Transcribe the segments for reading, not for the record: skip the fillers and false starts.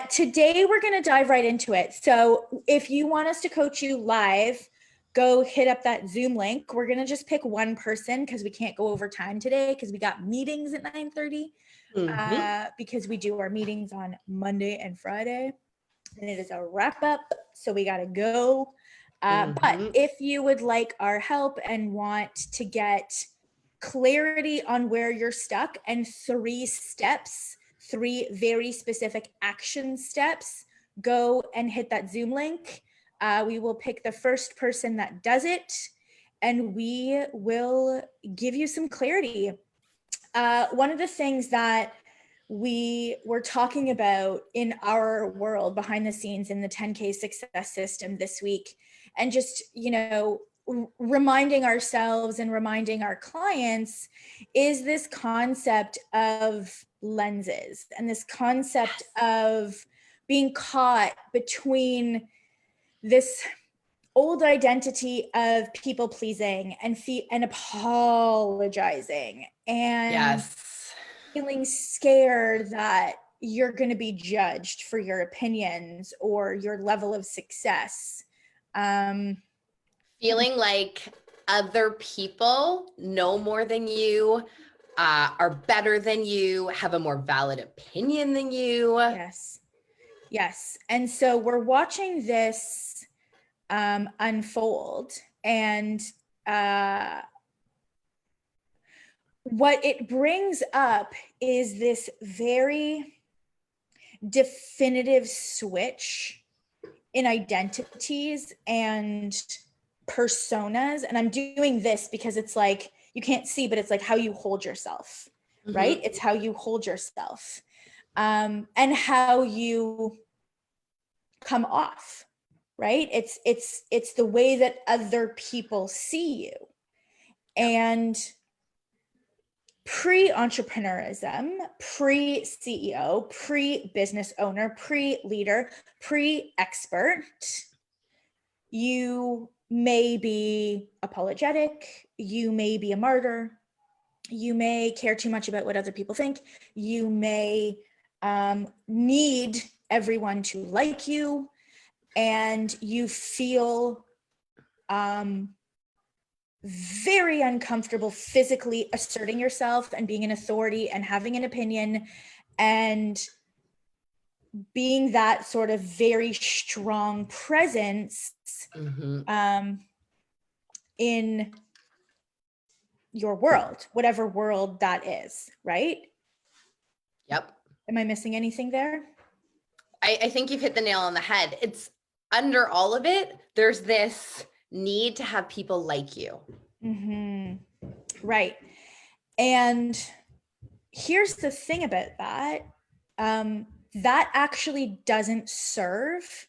Today we're going to dive right into it. So if you want us to coach you live, go hit up that Zoom link. We're going to just pick one person because we can't go over time today because we got meetings at 9:30 because we do our meetings on Monday and Friday. And it is a wrap up, so we got to go. But if you would like our help and want to get clarity on where you're stuck and 3 steps, 3 very specific action steps, go and hit that Zoom link. We will pick the first person that does it, and we will give you some clarity. One of the things that we were talking about in our world behind the scenes in the 10K success system this week, and just, reminding ourselves and reminding our clients, is this concept of lenses and this concept of being caught between this old identity of people pleasing and apologizing and feeling scared that you're going to be judged for your opinions or your level of success. Feeling like other people know more than you, are better than you, have a more valid opinion than you. Yes. And so we're watching this unfold, and what it brings up is this very definitive switch in identities and personas. And I'm doing this because it's like, you can't see, but it's like how you hold yourself, right? It's how you hold yourself, and how you come off, right? It's the way that other people see you. And pre-entrepreneurism, pre-CEO, pre-business owner, pre-leader, pre-expert, you may be apologetic, you may be a martyr, you may care too much about what other people think, you may need everyone to like you, and you feel very uncomfortable physically asserting yourself and being an authority and having an opinion and being that sort of very strong presence in your world, whatever world that is, right? Yep. Am I missing anything there? I think you've hit the nail on the head. It's under all of it, there's this need to have people like you. Right. And here's the thing about that. That actually doesn't serve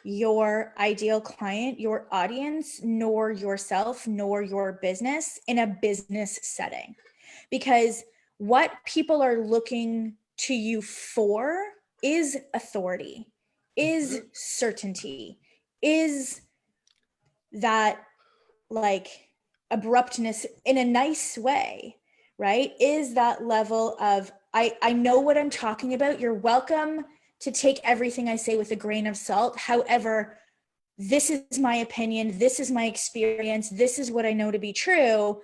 your ideal client, your audience, nor yourself, nor your business in a business setting. Because what people are looking to you for is authority, is certainty, is that like abruptness in a nice way, right? Is that level of, I know what I'm talking about. You're welcome to take everything I say with a grain of salt. However, this is my opinion. This is my experience. This is what I know to be true.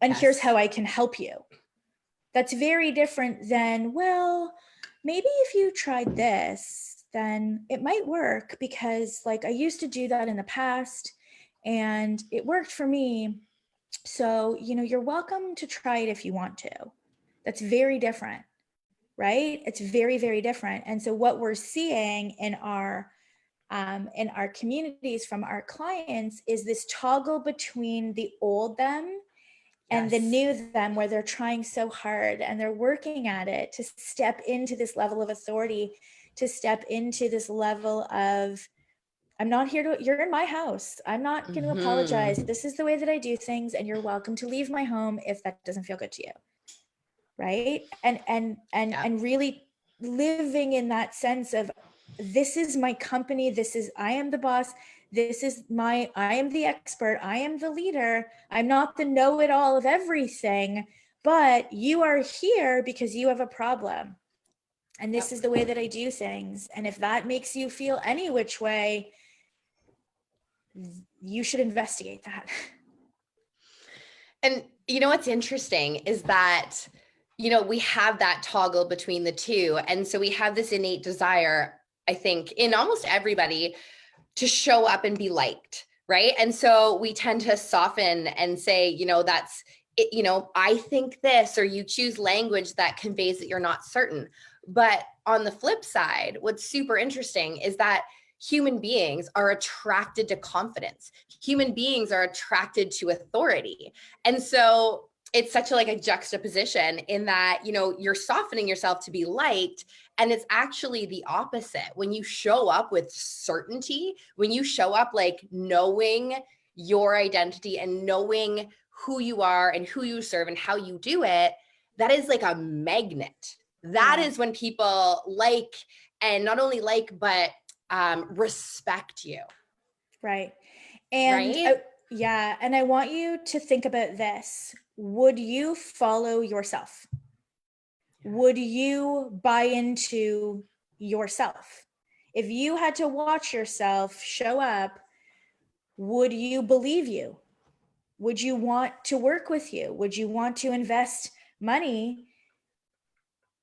And here's how I can help you. That's very different than, well, maybe if you tried this, then it might work because like I used to do that in the past and it worked for me. So, you're welcome to try it if you want to. That's very different, right? It's very, very different. And so what we're seeing in our communities from our clients is this toggle between the old them and the new them, where they're trying so hard and they're working at it to step into this level of authority, to step into this level of, I'm not here to, you're in my house. I'm not going to apologize. This is the way that I do things, and you're welcome to leave my home if that doesn't feel good to you. Right. And really living in that sense of, this is my company. I am the boss. I am the expert. I am the leader. I'm not the know-it-all of everything, but you are here because you have a problem. And this is the way that I do things. And if that makes you feel any which way, you should investigate that. And you know what's interesting is that, we have that toggle between the two. And so we have this innate desire, I think, in almost everybody to show up and be liked, right? And so we tend to soften and say, that's it, I think this, or you choose language that conveys that you're not certain. But on the flip side, what's super interesting is that human beings are attracted to confidence. Human beings are attracted to authority. And so it's such a juxtaposition in that, you're softening yourself to be liked. And it's actually the opposite. When you show up with certainty, when you show up knowing your identity and knowing who you are and who you serve and how you do it, that is like a magnet. That is when people and not only but respect you. Right. And right? yeah. And I want you to think about this. Would you follow yourself? Would you buy into yourself? If you had to watch yourself show up, would you believe you? Would you want to work with you? Would you want to invest money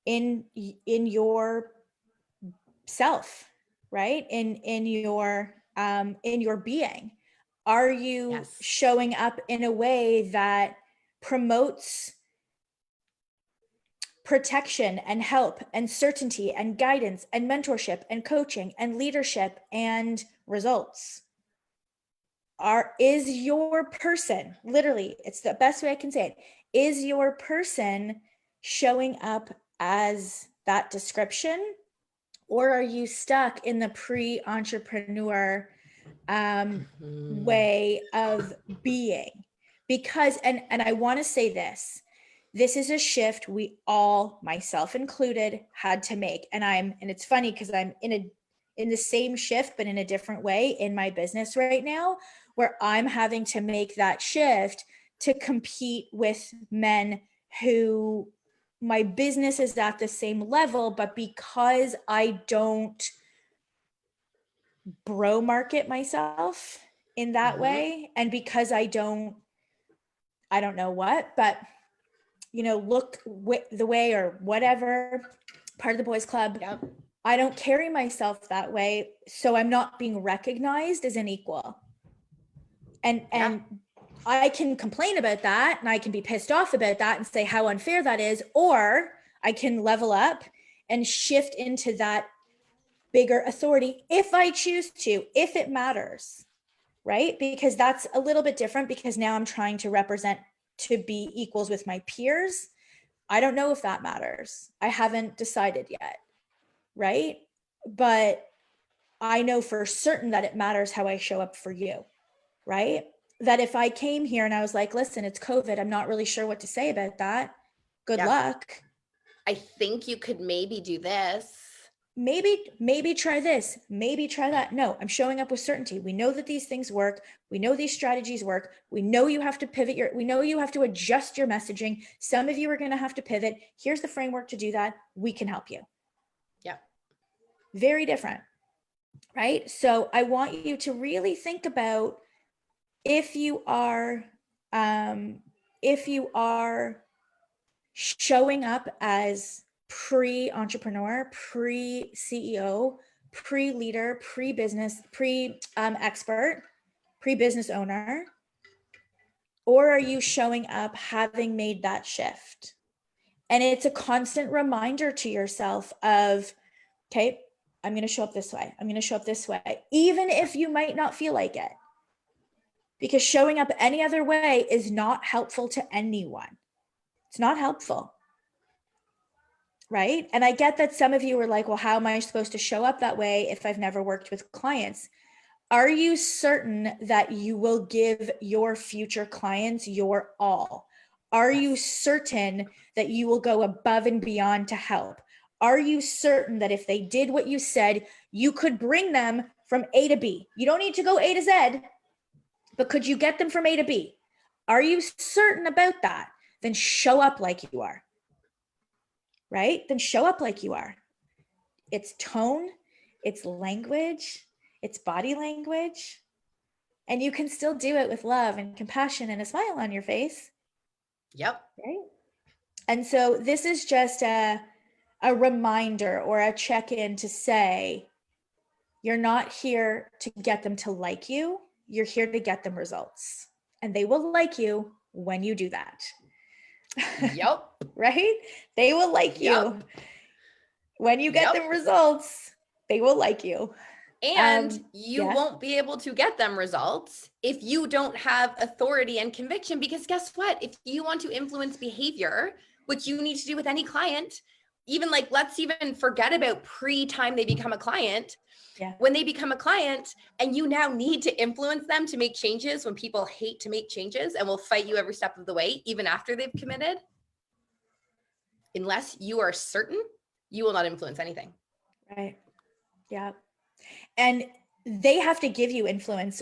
in your self, right? In your being? Are you showing up in a way that promotes protection and help and certainty and guidance and mentorship and coaching and leadership and results? Is your person, literally, it's the best way I can say it, is your person showing up as that description? Or are you stuck in the pre-entrepreneur way of being? Because, and I want to say this is a shift we all, myself included, had to make. And it's funny because I'm in the same shift, but in a different way in my business right now, where I'm having to make that shift to compete with men who my business is at the same level, but because I don't bro market myself in that way, and because I don't know what, but look the way or whatever, part of the boys club. Yep. I don't carry myself that way, so I'm not being recognized as an equal. And I can complain about that, and I can be pissed off about that and say how unfair that is, or I can level up and shift into that bigger authority if I choose to, if it matters, right? Because that's a little bit different, because now I'm trying to represent to be equals with my peers. I don't know if that matters. I haven't decided yet, right? But I know for certain that it matters how I show up for you, right? That if I came here and I was like, listen, it's COVID, I'm not really sure what to say about that. Good luck. I think you could maybe do this. Maybe try this, maybe try that. No, I'm showing up with certainty. We know that these things work. We know these strategies work. We know you have to pivot we know you have to adjust your messaging. Some of you are going to have to pivot. Here's the framework to do that. We can help you. Yeah. Very different, right? So I want you to really think about if you are showing up as pre-entrepreneur, pre-CEO, pre-leader, pre-business, pre-expert, pre-business owner, or are you showing up having made that shift? And it's a constant reminder to yourself of, okay, I'm going to show up this way. I'm going to show up this way, even if you might not feel like it. Because showing up any other way is not helpful to anyone. It's not helpful. Right? And I get that some of you are like, well, how am I supposed to show up that way if I've never worked with clients? Are you certain that you will give your future clients your all? Are you certain that you will go above and beyond to help? Are you certain that if they did what you said, you could bring them from A to B? You don't need to go A to Z, but could you get them from A to B? Are you certain about that? Then show up like you are. Right? Then show up like you are. it's tone, it's language, it's body language. And you can still do it with love and compassion and a smile on your face. Yep. Right. And so this is just a reminder or a check-in to say, you're not here to get them to like you. You're here to get them results. And they will like you when you do that. Yep. Right? They will like you. When you get them results, they will like you. And you won't be able to get them results if you don't have authority and conviction, because guess what? If you want to influence behavior, which you need to do with any client, even like, let's even forget about pre-time they become a client. When they become a client and you now need to influence them to make changes when people hate to make changes and will fight you every step of the way, even after they've committed, unless you are certain, you will not influence anything. Right. Yeah. And they have to give you influence.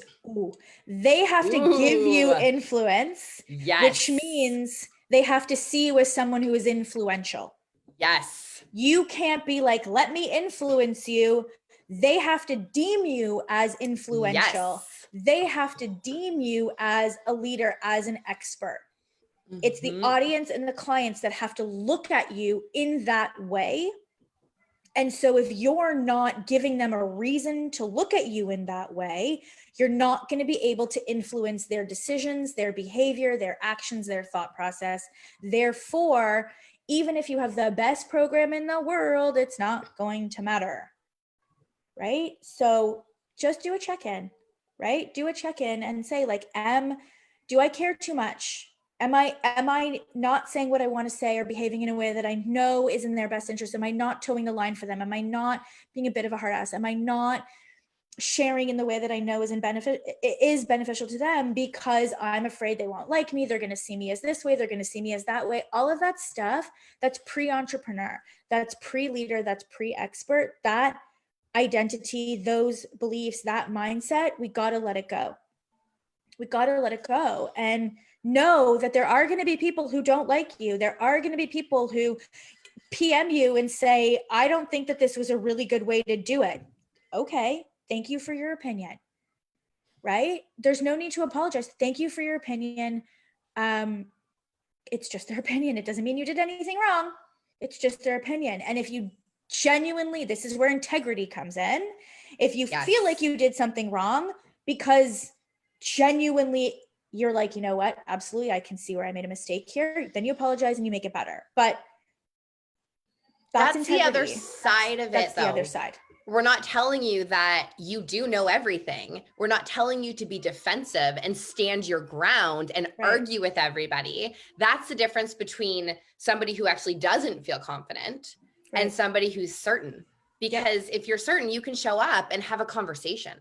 They have to give you influence, which means they have to see you as someone who is influential. Yes. You can't be like, let me influence you. They have to deem you as influential. They have to deem you as a leader, as an expert. It's the audience and the clients that have to look at you in that way. And so if you're not giving them a reason to look at you in that way, you're not going to be able to influence their decisions, their behavior, their actions, their thought process. Therefore, even if you have the best program in the world, it's not going to matter. Right? So just do a check-in, right? Do a check-in and say like, do I care too much? Am I not saying what I want to say or behaving in a way that I know is in their best interest? Am I not towing the line for them? Am I not being a bit of a hard ass? Am I not sharing in the way that I know is beneficial to them because I'm afraid they won't like me? They're going to see me as this way. They're going to see me as that way. All of that stuff, that's pre-entrepreneur, that's pre-leader, that's pre-expert, that identity, those beliefs, that mindset, we got to let it go. We got to let it go and know that there are going to be people who don't like you. There are going to be people who PM you and say, I don't think that this was a really good way to do it. Okay. Thank you for your opinion. Right? There's no need to apologize. Thank you for your opinion. It's just their opinion. It doesn't mean you did anything wrong. It's just their opinion. And if you genuinely, this is where integrity comes in. If you feel like you did something wrong because genuinely you're like, you know what, absolutely, I can see where I made a mistake here, then you apologize and you make it better. But that's the other side of it, though. That's the other side. We're not telling you that you do know everything. We're not telling you to be defensive and stand your ground and argue with everybody. That's the difference between somebody who actually doesn't feel confident and somebody who's certain. Because if you're certain, you can show up and have a conversation.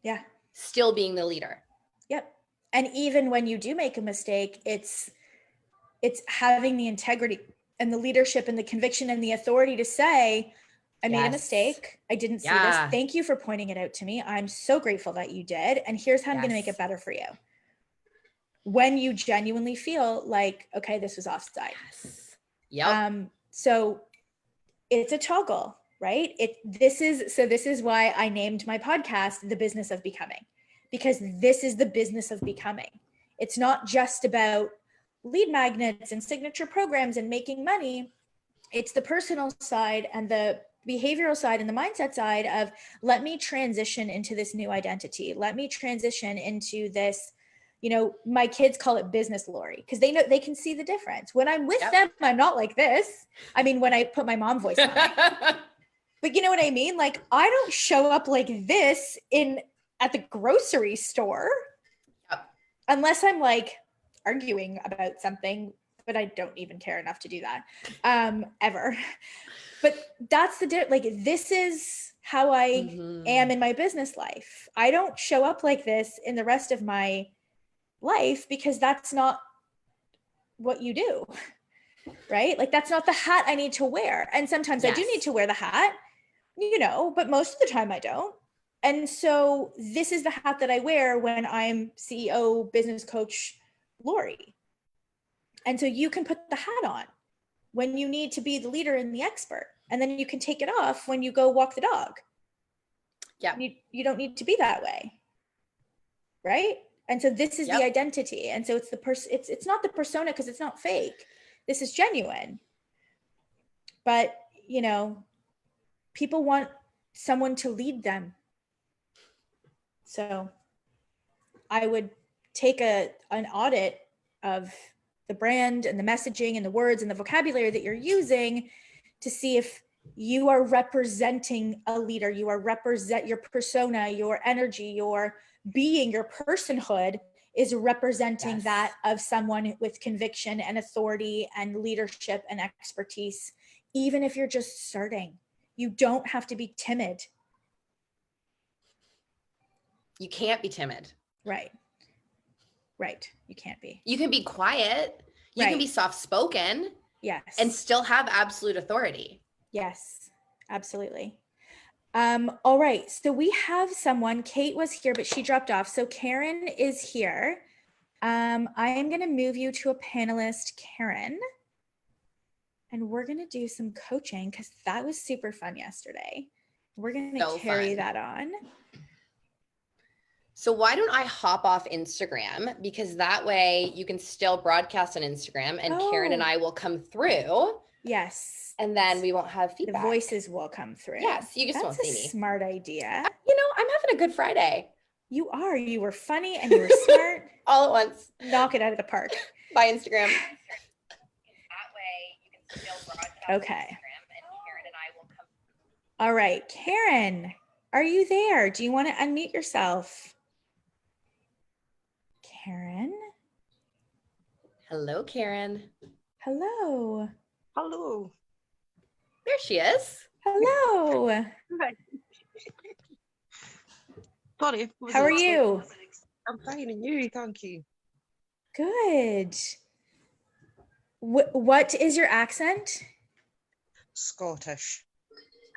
Yeah. Still being the leader. Yep. And even when you do make a mistake, it's having the integrity and the leadership and the conviction and the authority to say, I made a mistake. I didn't see this. Thank you for pointing it out to me. I'm so grateful that you did. And here's how I'm going to make it better for you. When you genuinely feel like, okay, this was offside. So it's a toggle, right? This is why I named my podcast The Business of Becoming, because this is the business of becoming. It's not just about lead magnets and signature programs and making money. It's the personal side and the behavioral side and the mindset side of, let me transition into this new identity. Let me transition into this, my kids call it business Lori, because they know, they can see the difference. When I'm with them, I'm not like this. I mean, when I put my mom voice on it. But you know what I mean? Like, I don't show up like this at the grocery store unless I'm like arguing about something, but I don't even care enough to do that ever. But that's this is how I am in my business life. I don't show up like this in the rest of my life because that's not what you do, right? Like, that's not the hat I need to wear. And sometimes I do need to wear the hat, but most of the time I don't. And so this is the hat that I wear when I'm CEO, business coach, Lori. And so you can put the hat on when you need to be the leader and the expert. and then you can take it off when you go walk the dog. Yeah. You don't need to be that way. Right? And so this is the identity. And so it's the person, it's not the persona because it's not fake. This is genuine. But, you know, people want someone to lead them. So I would take an audit of the brand and the messaging and the words and the vocabulary that you're using to see if you are representing a leader, you are represent your persona, your energy, your being, your personhood is representing that of someone with conviction and authority and leadership and expertise. Even if you're just starting, you don't have to be timid. You can't be timid. Right. You can't be. You can be quiet. You can be soft-spoken. Yes. And still have absolute authority. Yes, absolutely. All right. So we have someone, Kate was here, but she dropped off. So Karen is here. I am going to move you to a panelist, Karen. And we're going to do some coaching because that was super fun yesterday. We're going to carry that on. So why don't I hop off Instagram? Because that way you can still broadcast on Instagram and Karen and I will come through. Yes. And then we won't have feedback. The voices will come through. Yes, you just won't see me. That's a smart idea. You know, I'm having a good Friday. You are. You were funny and you were smart. All at once. Knock it out of the park. By Instagram. That way you can still broadcast on Instagram and Karen and I will come. All right, Karen, are you there? Do you want to unmute yourself? Karen? Hello, Karen. Hello. Hello. There she is. Hello. Sorry. How are you? I'm fine, and you? Thank you. Good. What is your accent? Scottish.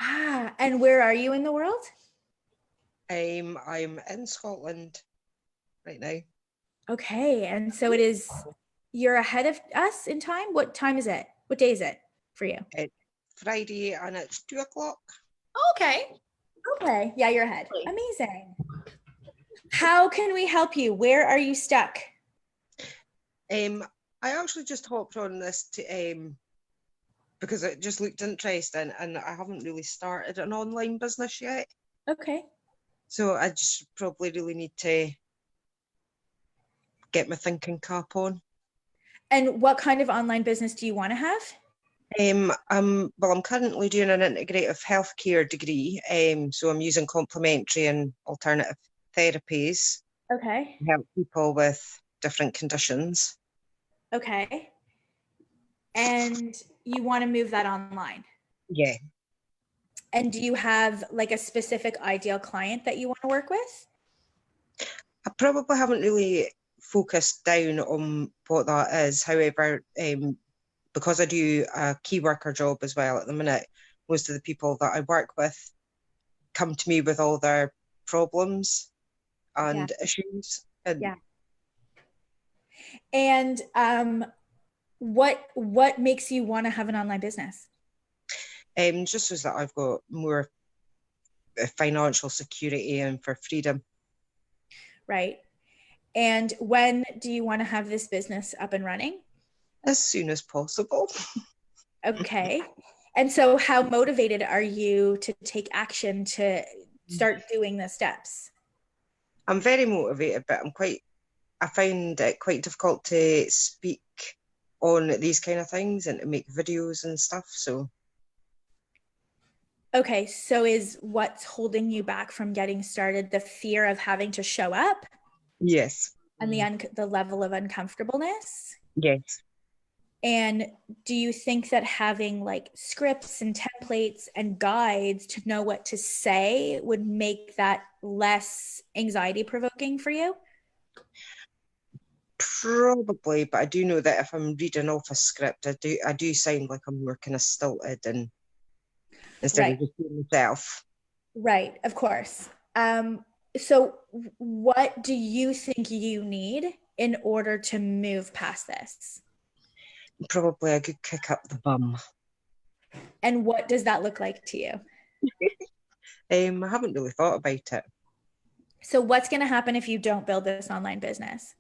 Ah, and where are you in the world? I'm in Scotland right now. Okay, and so you're ahead of us in time? What time is it? What day is it for you? It's Friday and it's 2:00. Okay. Okay, yeah, you're ahead. Amazing. How can we help you? Where are you stuck? I actually just hopped on this to because it just looked interesting and I haven't really started an online business yet. Okay. So I just probably really need to get my thinking cap on. And what kind of online business do you want to have? I'm currently doing an integrative healthcare degree. So I'm using complementary and alternative therapies. Okay. To help people with different conditions. Okay. And you want to move that online? Yeah. And do you have like a specific ideal client that you want to work with? I probably haven't really focused down on what that is. However, because I do a key worker job as well at the minute, most of the people that I work with come to me with all their problems and issues. And what makes you want to have an online business? Just so that I've got more financial security and for freedom. Right. And when do you want to have this business up and running? As soon as possible. Okay. And so how motivated are you to take action to start doing the steps? I'm very motivated, but I find it quite difficult to speak on these kind of things and to make videos and stuff. So. Okay. So is what's holding you back from getting started the fear of having to show up? Yes. And the level of uncomfortableness? Yes. And do you think that having like scripts and templates and guides to know what to say would make that less anxiety provoking for you? Probably, but I do know that if I'm reading off a script, I do sound like I'm more kind of stilted and instead of just being myself. Right, of course. So what do you think you need in order to move past this? Probably a good kick up the bum. And what does that look like to you? I haven't really thought about it. So what's going to happen if you don't build this online business?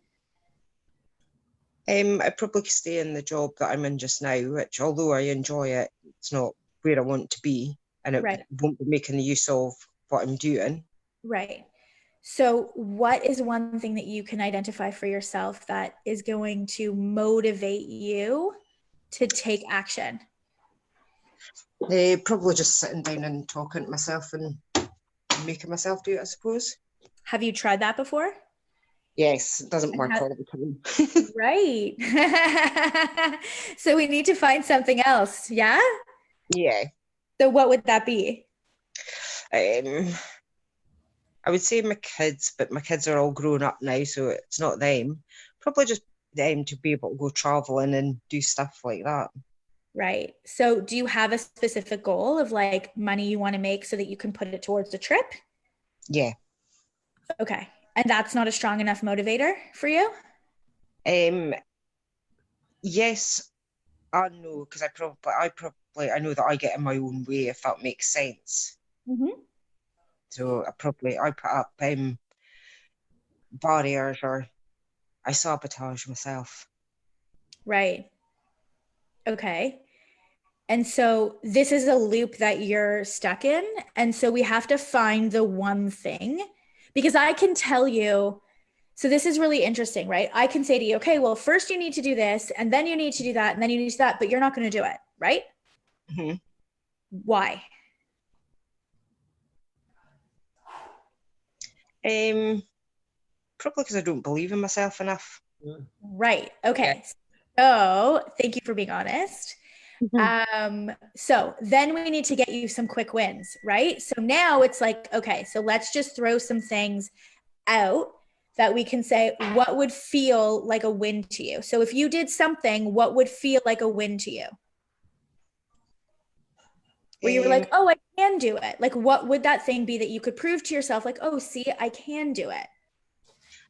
I'd probably stay in the job that I'm in just now, which although I enjoy it, it's not where I want to be, and it Right. won't be making the use of what I'm doing. Right. So what is one thing that you can identify for yourself that is going to motivate you to take action? Probably just sitting down and talking to myself and making myself do it, I suppose. Have you tried that before? Yes, it doesn't work all the time. Right. So we need to find something else. Yeah. Yeah. So what would that be? I would say my kids, but my kids are all grown up now, so it's not them. Probably just them to be able to go traveling and do stuff like that. Right. So do you have a specific goal of like money you want to make so that you can put it towards a trip? Yeah. Okay. And that's not a strong enough motivator for you? Yes and no, because I know that I get in my own way, if that makes sense. Mm-hmm. So I put up barriers, or I sabotage myself. Right. Okay. And so this is a loop that you're stuck in. And so we have to find the one thing, because I can tell you, so this is really interesting, right? I can say to you, okay, well, first you need to do this, and then you need to do that, and then you need to do that, but you're not going to do it, right? Mm-hmm. Why? Probably because I don't believe in myself enough. Right. Okay. So thank you for being honest. So then we need to get you some quick wins, right? So now it's like, okay, so let's just throw some things out that we can say, what would feel like a win to you? So if you did something, what would feel like a win to you? Where you were like, oh, I can do it. Like, what would that thing be that you could prove to yourself, like, oh, see, I can do it?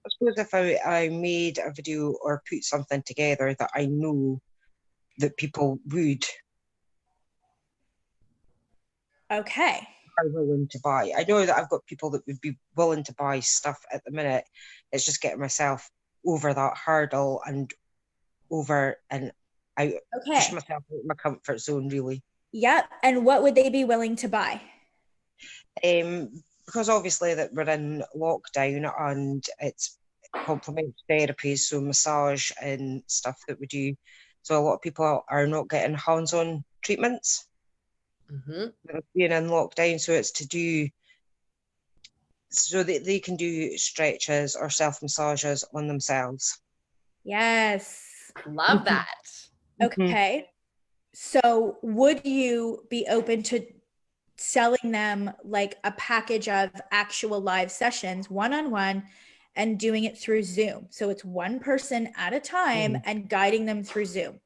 I suppose if I made a video or put something together that I know that people would Okay. are willing to buy. I know that I've got people that would be willing to buy stuff at the minute. It's just getting myself over that hurdle and over and out, push Okay. myself out of my comfort zone, really. Yep. And what would they be willing to buy? Because obviously that we're in lockdown and it's complementary therapies, so massage and stuff that we do. So a lot of people are not getting hands-on treatments being in lockdown. So it's to do so that they can do stretches or self-massages on themselves. Yes. Love that. Okay. So would you be open to selling them like a package of actual live sessions one-on-one and doing it through Zoom? So it's one person at a time and guiding them through Zoom.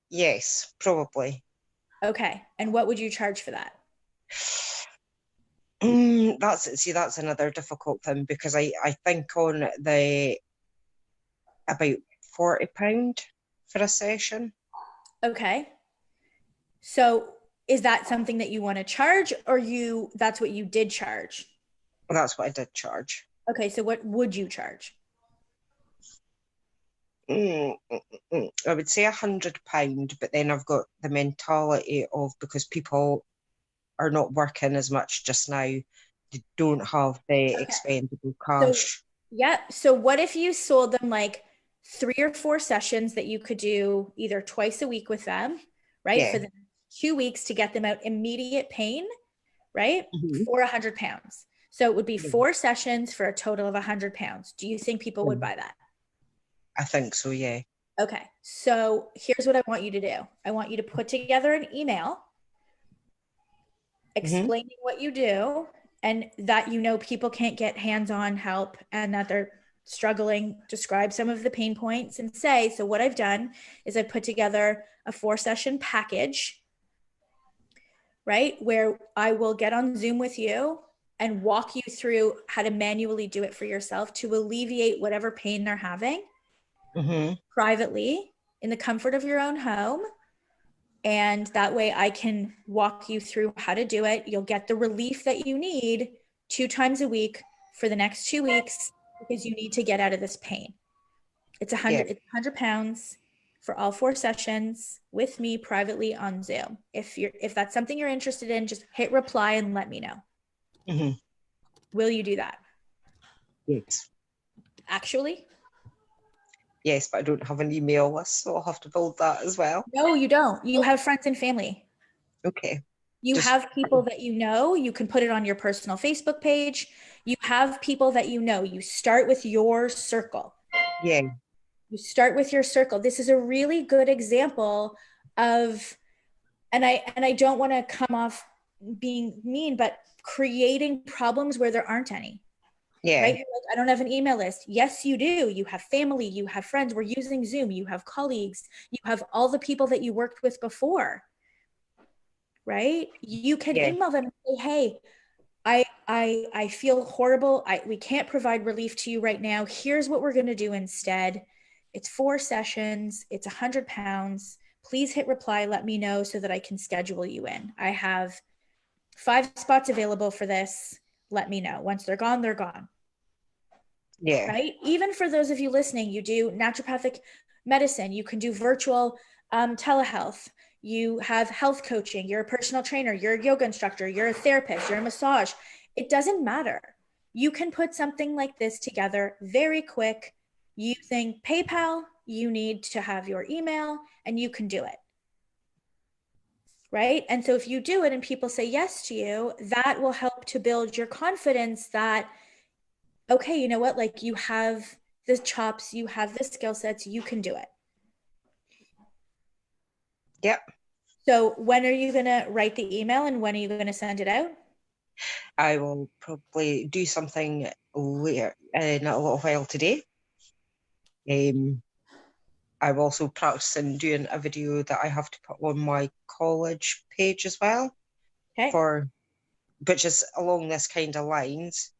Yes, probably. Okay. And what would you charge for that? That's another difficult thing, because I think on the about £40 for a session. Okay. So is that something that you want to charge, or that's what you did charge? Well, that's what I did charge. Okay. So what would you charge? I would say £100, but then I've got the mentality of, because people are not working as much just now, they don't have the expendable cash. So what if you sold them like 3 or 4 sessions that you could do either twice a week with them, right? Yeah. For the 2 weeks to get them out immediate pain, right? Mhm. For £100. So it would be 4 sessions for a total of £100. Do you think people would buy that? I think so, yeah. Okay. So here's what I want you to do. I want you to put together an email explaining what you do, and that people can't get hands-on help and that they're struggling. Describe some of the pain points and say, so what I've done is I've put together a 4-session package, right? Where I will get on Zoom with you and walk you through how to manually do it for yourself to alleviate whatever pain they're having privately in the comfort of your own home. And that way I can walk you through how to do it. You'll get the relief that you need 2 times a week for the next 2 weeks because you need to get out of this pain. It's £100 for all 4 sessions with me privately on Zoom. If that's something you're interested in, just hit reply and let me know. Mm-hmm. Will you do that? Yes. Actually? Yes, but I don't have an email list, so I'll have to build that as well. No, you don't. You have friends and family. Okay. You Just have people that you know. You can put it on your personal Facebook page. You have people that you know. You start with your circle. yeah. You start with your circle. This is a really good example of, and I don't want to come off being mean, but creating problems where there aren't any. Yeah. Right? You're like, I don't have an email list. Yes, you do. You have family, you have friends. We're using Zoom. You have colleagues. You have all the people that you worked with before. Right? You can Yeah. email them and say, hey, I feel horrible. We can't provide relief to you right now. Here's what we're going to do instead. It's 4 sessions. It's £100. Please hit reply. Let me know so that I can schedule you in. I have 5 spots available for this. Let me know. Once they're gone, they're gone. Yeah. Right? Even for those of you listening, you do naturopathic medicine. You can do virtual telehealth. You have health coaching. You're a personal trainer. You're a yoga instructor. You're a therapist. You're a massage. It doesn't matter. You can put something like this together very quick using PayPal. You need to have your email and you can do it. Right? And so if you do it and people say yes to you, that will help to build your confidence that, okay, you know what? Like you have the chops, you have the skill sets, you can do it. Yep. So when are you going to write the email and when are you going to send it out? I will probably do something later in a little while today. I'm also practicing doing a video that I have to put on my college page as well, Okay. which is along this kind of lines.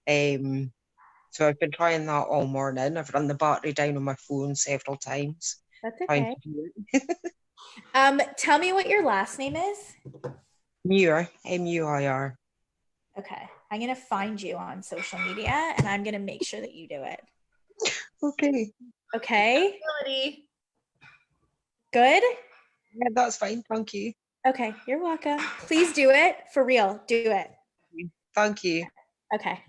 So I've been trying that all morning. I've run the battery down on my phone several times. That's Trying okay. to do it. Tell me what your last name is. Muir, M-U-I-R. Okay. I'm going to find you on social media and I'm going to make sure that you do it. Okay. Okay. Good. Yeah, that's fine. Thank you. Okay. You're welcome. Please do it for real. Do it. Thank you. Okay.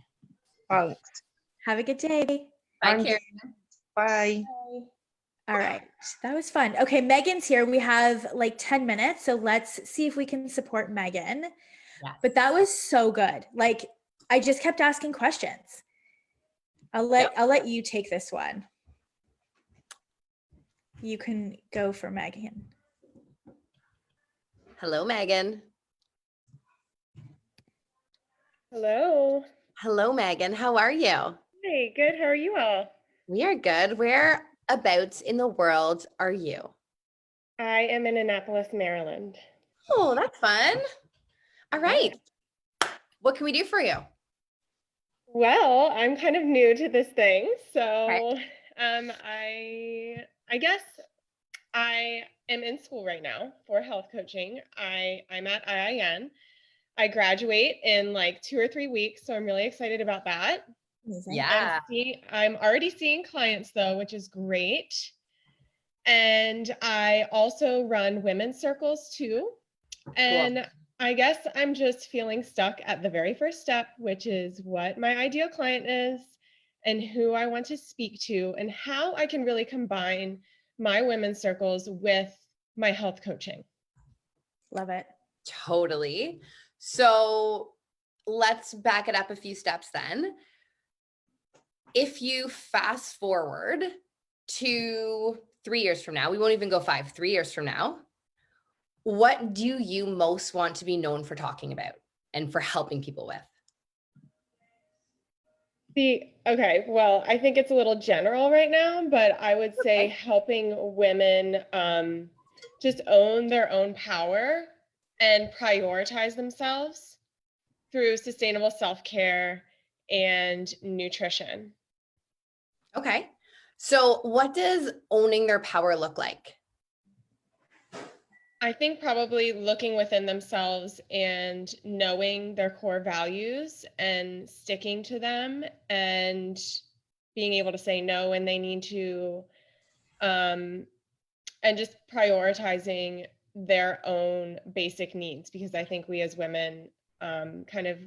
Thanks. Have a good day. Bye, And Karen. bye. Bye. All right. That was fun. Okay. Megan's here. We have like 10 minutes. So let's see if we can support Megan. Yes. But that was so good. Like I just kept asking questions. I'll let you take this one. You can go for Megan. Hello, Megan. Hello. Hello, Megan. How are you? Hey, good. How are you all? We are good. Whereabouts in the world are you? I am in Annapolis, Maryland. Oh, that's fun. All right. Yeah. What can we do for you? Well, I'm kind of new to this thing, so Okay. I guess I am in school right now for health coaching. I'm at IIN. I graduate in like 2 or 3 weeks, so I'm really excited about that. Amazing. Yeah. I'm already seeing clients though, which is great. And I also run women's circles too. And Cool. I guess I'm just feeling stuck at the very first step, which is what my ideal client is and who I want to speak to and how I can really combine my women's circles with my health coaching. Love it. Totally. So let's back it up a few steps then. If you fast forward to 3 years from now, we won't even go 5, 3 years from now, what do you most want to be known for talking about and for helping people with? Okay, well, I think it's a little general right now, but I would say helping women just own their own power and prioritize themselves through sustainable self-care and nutrition. Okay. So what does owning their power look like? I think probably looking within themselves and knowing their core values and sticking to them and being able to say no when they need to, and just prioritizing their own basic needs, because I think we as women kind of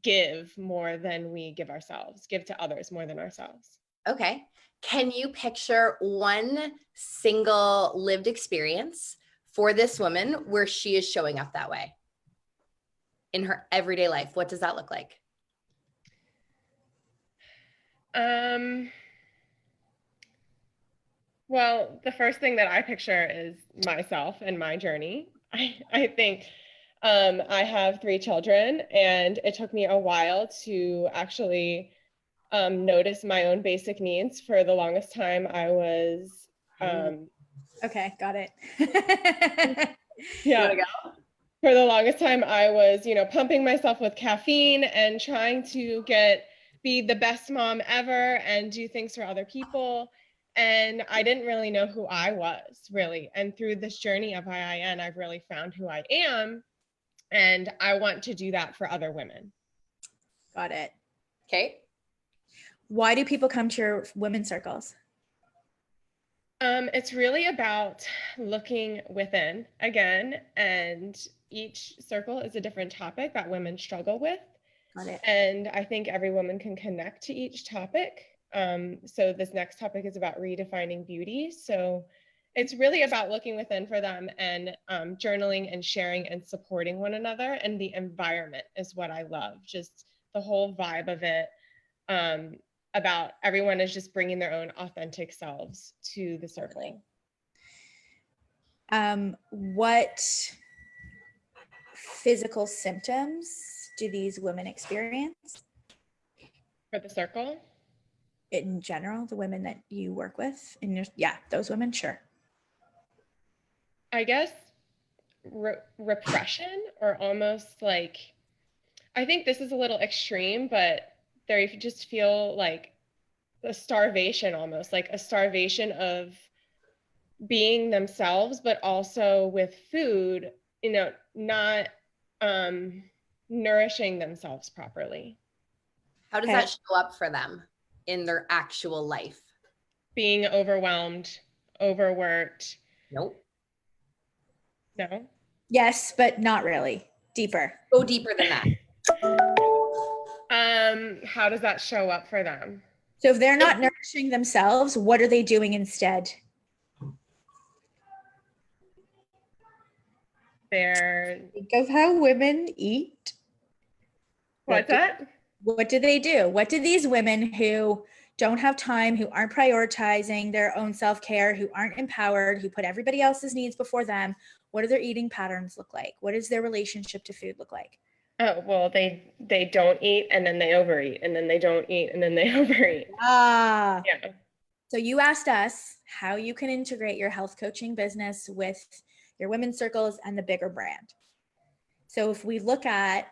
give more than we give ourselves, give to others more than ourselves. Okay. Can you picture one single lived experience for this woman where she is showing up that way in her everyday life? What does that look like? Well, the first thing that I picture is myself and my journey. I think I have 3 children, and it took me a while to actually notice my own basic needs. For the longest time, I was Okay, got it. You wanna yeah. go? For the longest time, I was, pumping myself with caffeine and trying to be the best mom ever and do things for other people. And I didn't really know who I was, really. And through this journey of IIN, I've really found who I am. And I want to do that for other women. Got it. Okay. Why do people come to your women's circles? It's really about looking within again, and each circle is a different topic that women struggle with. Got it. And I think every woman can connect to each topic. So this next topic is about redefining beauty. So it's really about looking within for them, and journaling and sharing and supporting one another. And the environment is what I love, just the whole vibe of it. About everyone is just bringing their own authentic selves to the circle. What physical symptoms do these women experience? For the circle? In general, the women that you work with, those women, sure. I guess repression, or almost like, I think this is a little extreme, but they just feel like a starvation, almost like a starvation of being themselves, but also with food, not nourishing themselves properly. How does that show up for them in their actual life? Being overwhelmed, overworked. Nope. No? Yes, but not really. Deeper. Go deeper than that. How does that show up for them? So if they're not nourishing themselves, what are they doing instead? Think of how women eat. What's that? What do they do? What do these women who don't have time, who aren't prioritizing their own self-care, who aren't empowered, who put everybody else's needs before them, what do their eating patterns look like? What does their relationship to food look like? Oh, well, they don't eat, and then they overeat, and then they don't eat, and then they overeat. Yeah. So you asked us how you can integrate your health coaching business with your women's circles and the bigger brand. So if we look at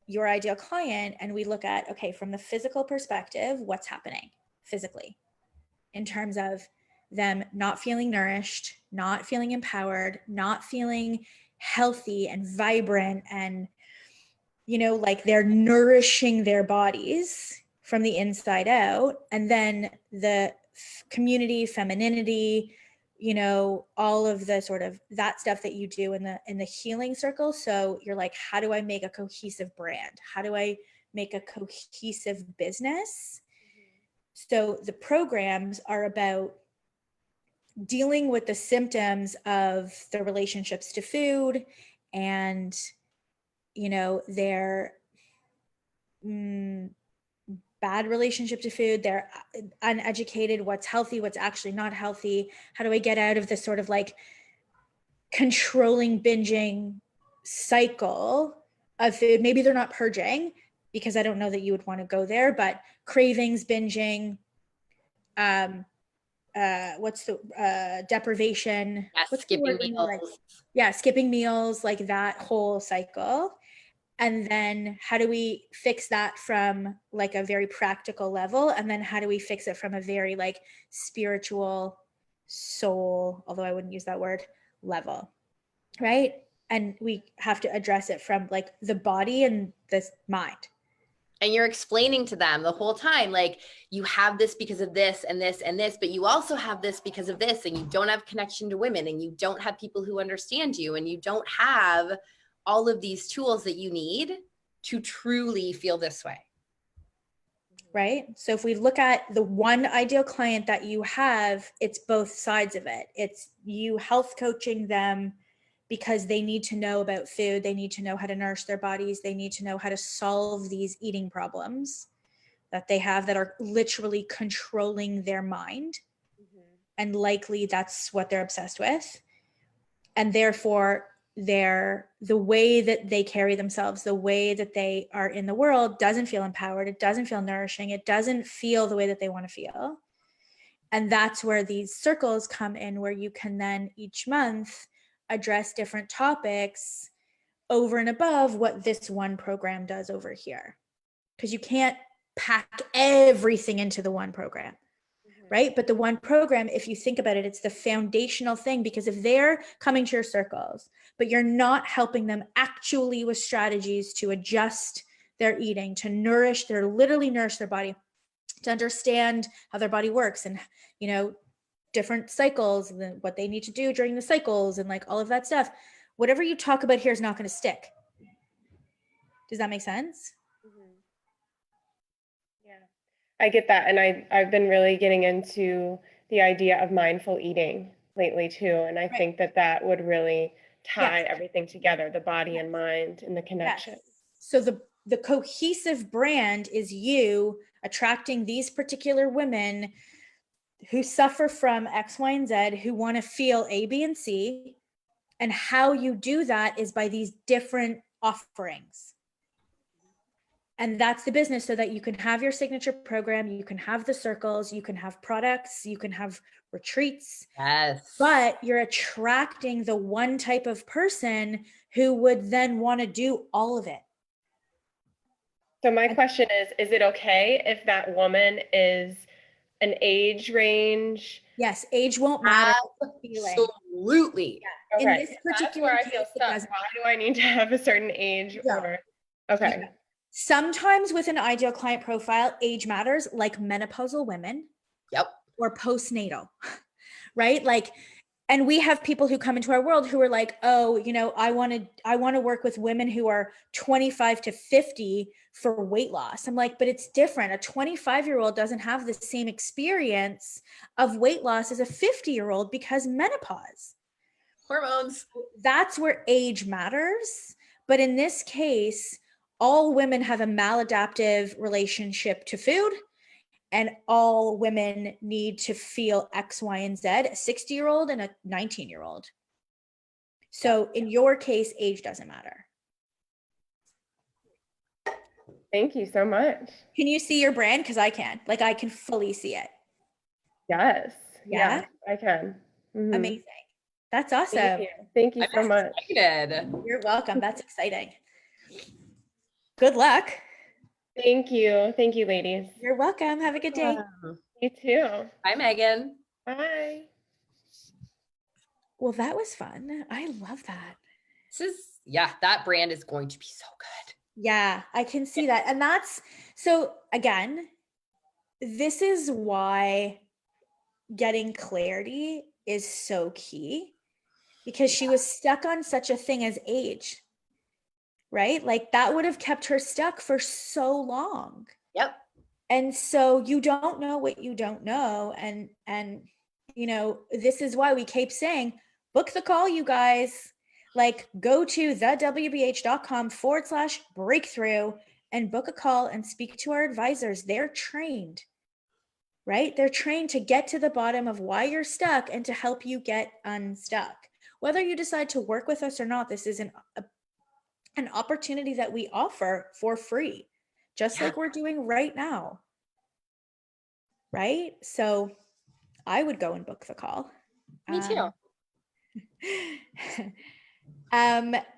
your ideal client and we look at, okay, from the physical perspective, what's happening physically in terms of them not feeling nourished, not feeling empowered, not feeling healthy and vibrant, and, you know, like they're nourishing their bodies from the inside out. And then the community, femininity, you know, all of the sort of that stuff that you do in the healing circle. So you're like, how do I make a cohesive brand? How do I make a cohesive business? So the programs are about dealing with the symptoms of the relationships to food and, you know, their bad relationship to food, they're uneducated, what's healthy, what's actually not healthy. How do I get out of this sort of like controlling binging cycle of food? Maybe they're not purging, because I don't know that you would want to go there, but cravings, binging, what's the deprivation? Yes, What's skipping meals. Like, skipping meals, like that whole cycle. And then how do we fix that from like a very practical level? And then how do we fix it from a very like spiritual soul, although I wouldn't use that word, level? right? And we have to address it from like the body and the mind. And you're explaining to them the whole time, like, you have this because of this and this and this, but you also have this because of this, and you don't have connection to women, and you don't have people who understand you, and you don't have all of these tools that you need to truly feel this way. Right? So if we look at the one ideal client that you have, it's both sides of it. It's you health coaching them because they need to know about food. They need to know how to nourish their bodies. They need to know how to solve these eating problems that they have that are literally controlling their mind. And likely that's what they're obsessed with. And therefore, the way that they carry themselves, the way that they are in the world doesn't feel empowered. It doesn't feel nourishing. It doesn't feel the way that they want to feel. And that's where these circles come in, where you can then each month address different topics over and above what this one program does over here. Because you can't pack everything into the one program. Right? But the one program, if you think about it, it's the foundational thing, because if they're coming to your circles, but you're not helping them actually with strategies to adjust their eating, to literally nourish their body, to understand how their body works and, different cycles and what they need to do during the cycles and like all of that stuff, whatever you talk about here is not going to stick. Does that make sense? I get that. And I've been really getting into the idea of mindful eating lately too. And I think that would really tie everything together, the body and mind and the connection. Yes. So the cohesive brand is you attracting these particular women who suffer from X, Y, and Z, who want to feel A, B, and C. And how you do that is by these different offerings. And that's the business, so that you can have your signature program, you can have the circles, you can have products, you can have retreats. Yes. But you're attracting the one type of person who would then want to do all of it. So my question is it okay if that woman is an age range? Yes, age won't matter. Absolutely. Yeah. Okay. In this That's particular where I case, feel stuck. Why do I need to have a certain age? Yeah. Okay. Yeah. Sometimes with an ideal client profile, age matters, like menopausal women. Yep. Or postnatal, right? Like, and we have people who come into our world who are like, oh, I want to work with women who are 25 to 50 for weight loss. I'm like, but it's different. A 25-year-old doesn't have the same experience of weight loss as a 50-year-old because menopause. Hormones. That's where age matters. But in this case, all women have a maladaptive relationship to food. And all women need to feel X, Y, and Z, a 60-year-old and a 19-year-old. So in your case, age doesn't matter. Thank you so much. Can you see your brand? Because I can. Like, I can fully see it. Yes. Yeah? Yes, I can. Mm-hmm. Amazing. That's awesome. Thank you so much. Excited. You're welcome. That's exciting. Good luck. Thank you. Thank you, ladies. You're welcome. Have a good day. You too. Bye, Megan. Bye. Well, that was fun. I love that. That brand is going to be so good. Yeah, I can see that. And so again, this is why getting clarity is so key, because she was stuck on such a thing as age, right? Like that would have kept her stuck for so long. Yep. And so you don't know what you don't know. And this is why we keep saying, book the call, you guys. Like, go to thewbh.com/breakthrough and book a call and speak to our advisors. They're trained, right? They're trained to get to the bottom of why you're stuck and to help you get unstuck. Whether you decide to work with us or not, this is an opportunity that we offer for free, just like we're doing right now. Right? So I would go and book the call. Me too.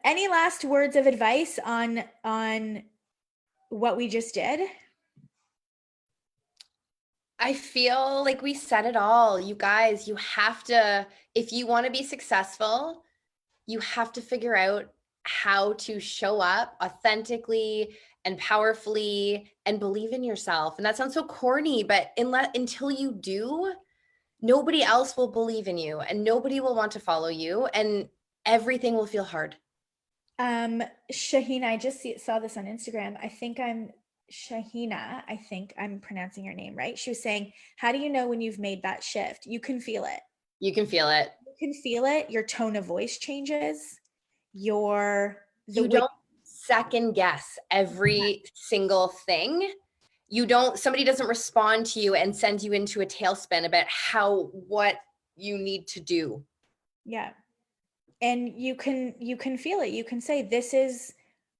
Any last words of advice on what we just did? I feel like we said it all. You guys, you have to, if you want to be successful, you have to figure out how to show up authentically and powerfully and believe in yourself. And that sounds so corny, but until you do, nobody else will believe in you and nobody will want to follow you and everything will feel hard. Shahina, I just saw this on Instagram. Shahina, I think I'm pronouncing your name right. She was saying, how do you know when you've made that shift? You can feel it. You can feel it. You can feel it. Your tone of voice changes. You don't second guess every single thing. Somebody doesn't respond to you and send you into a tailspin about what you need to do. Yeah. And you can feel it. You can say,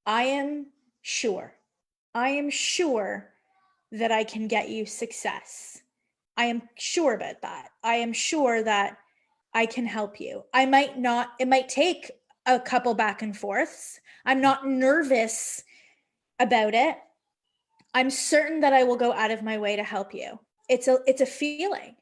I am sure that I can get you success. I am sure about that. I am sure that I can help you. It might take a couple back and forths. I'm not nervous about it. I'm certain that I will go out of my way to help you. It's a feeling,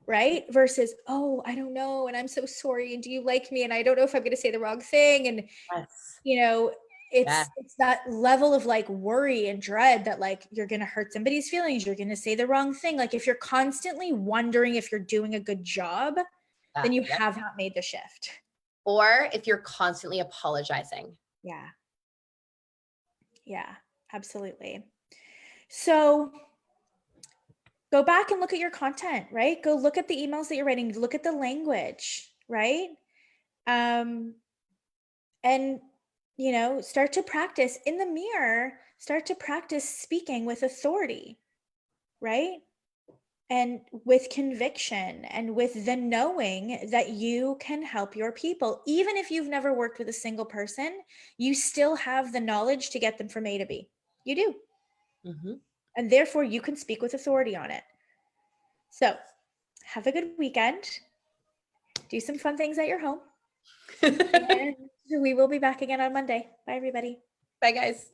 right? Versus, oh, I don't know. And I'm so sorry. And do you like me? And I don't know if I'm going to say the wrong thing. And, yes. It's that level of like worry and dread that like, you're going to hurt somebody's feelings. You're going to say the wrong thing. Like if you're constantly wondering if you're doing a good job, then you have not made the shift. Or if you're constantly apologizing. Yeah. Yeah, absolutely. So go back and look at your content, right? Go look at the emails that you're writing, look at the language, right? And, start to practice in the mirror, start to practice speaking with authority, right? And with conviction and with the knowing that you can help your people. Even if you've never worked with a single person, you still have the knowledge to get them from A to B. You do. Mm-hmm. And therefore you can speak with authority on it. So have a good weekend. Do some fun things at your home. And we will be back again on Monday. Bye, everybody. Bye, guys.